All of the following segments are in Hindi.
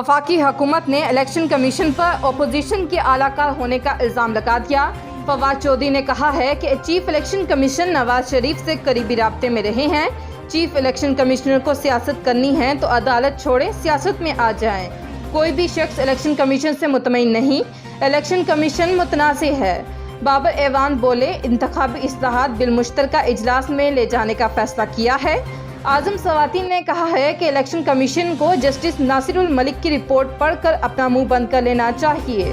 वफाकी हुकूमत ने इलेक्शन कमीशन पर अपोजिशन के आलाकार होने का इल्ज़ाम लगा दिया। फवाद चौधरी ने कहा है कि chief election commission Nawaz Sharif से करीबी राब्ते में रहे हैं। चीफ इलेक्शन कमिश्नर को सियासत करनी है तो अदालत छोड़े सियासत में आ जाएं। कोई भी शख्स इलेक्शन कमीशन से मुतमईन नहीं, इलेक्शन कमीशन मुतनाज़ है। बाबर ऐवान बोले, इंतखाबी इस्लाहात बिल मुश्तरका इजलास में ले जाने का फैसला किया है। आजम सवातीन ने कहा है कि इलेक्शन कमीशन को जस्टिस नासिरुल मलिक की रिपोर्ट पढ़कर अपना मुंह बंद कर लेना चाहिए।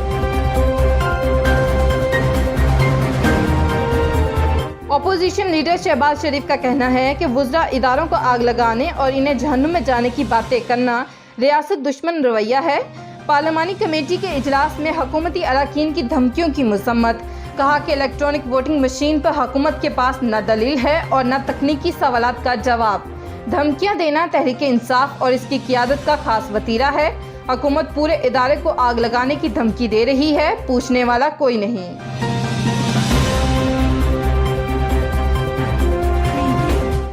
अपोजिशन लीडर शहबाज शरीफ का कहना है कि वुज़रा इदारों को आग लगाने और इन्हें जहन्नुम में जाने की बातें करना रियासत दुश्मन रवैया है। पार्लिमानी कमेटी के इजलास में हुकूमती अरकान की धमकियों की मजम्मत। कहा कि इलेक्ट्रॉनिक वोटिंग मशीन पर हुकूमत के पास न दलील है और न तकनीकी सवालात का जवाब। धमकियां देना तहरीक इंसाफ और इसकी क़ियादत का खास वतीरा है। हुकूमत पूरे इदारे को आग लगाने की धमकी दे रही है, पूछने वाला कोई नहीं।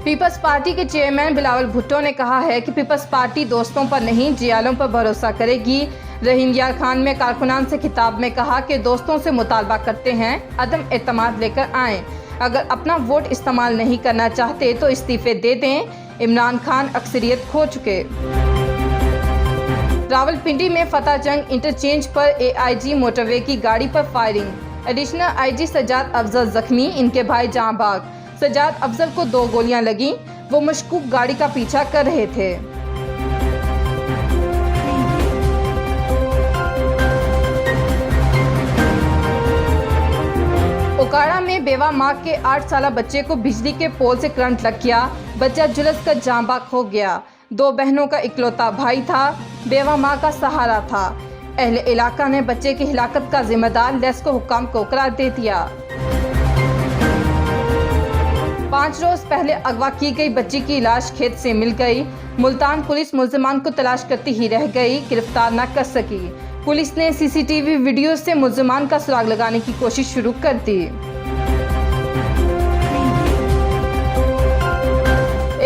पीपल्स पार्टी के चेयरमैन बिलावल भुट्टो ने कहा है कि पीपल्स पार्टी दोस्तों पर नहीं जियालों पर भरोसा करेगी। रहीम यार खान में कारकुनान से खिताब में कहा कि दोस्तों से मुतालबा करते हैं अदम एतमाद लेकर आएं। अगर अपना वोट इस्तेमाल नहीं करना चाहते तो इस्तीफे दे दें। इमरान खान अक्सरियत खो चुके। रावलपिंडी में फतेह जंग इंटरचेंज पर AIG मोटरवे की गाड़ी पर firing. Additional IG Sajjad Afzal जख्मी, इनके भाई जहां भाग। सजाद अफजल को 2 गोलियां लगीं। वो मशकूक गाड़ी का पीछा कर रहे थे। ओकाड़ा में बेवा माँ के 8 साला बच्चे को बिजली के पोल से करंट लग गया। बच्चा झुलस कर जांबाक हो गया। 2 बहनों का इकलौता भाई था, बेवा माँ का सहारा था। अहले इलाका ने बच्चे की हिलाकत का जिम्मेदार लेस्को हुक्काम को करार दे दिया। 5 रोज पहले अगवा की गई बच्ची की लाश खेत से मिल गई। मुल्तान पुलिस मुल्जिमान को तलाश करती ही रह गई, गिरफ्तार न कर सकी। पुलिस ने CCTV वीडियो से मुल्जिमान का सुराग लगाने की कोशिश शुरू कर दी।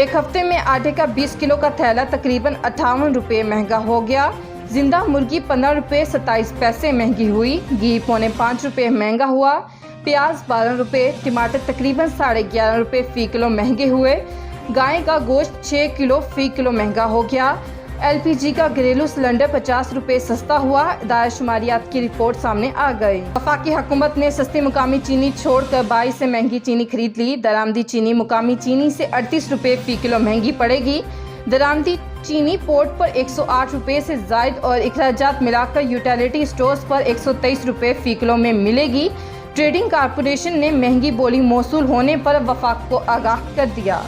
एक हफ्ते में आटे का 20 किलो का थैला तकरीबन 58 रुपये महंगा हो गया। जिंदा मुर्गी 15 रुपये 27 पैसे महंगी हुई। घी पौने 5 रुपये महंगा हुआ। प्याज 12 रुपये, टमाटर तकरीबन 11.5 रुपये फ़ी किलो महंगे हुए। गाय का गोश्त 6 किलो फ़ी किलो महंगा हो गया। LPG का घरेलू सिलेंडर 50 रुपये सस्ता हुआ। दायर शुमारियात की रिपोर्ट सामने आ गई। वफाकी हुकूमत ने सस्ती मुकामी चीनी छोड़कर 22 से महंगी चीनी खरीद ली। दरामदी चीनी मुकामी चीनी से 38 रुपये फ़ी किलो महंगी पड़ेगी। दरामदी चीनी पोर्ट पर 108 रुपये से जायद और अखराजात मिलाकर यूटिलिटी स्टोर्स पर 123 रुपये फ़ी किलो में मिलेगी। ट्रेडिंग कारपोरेशन ने महंगी बोली मौसूल होने पर वफाक को आगाह कर दिया।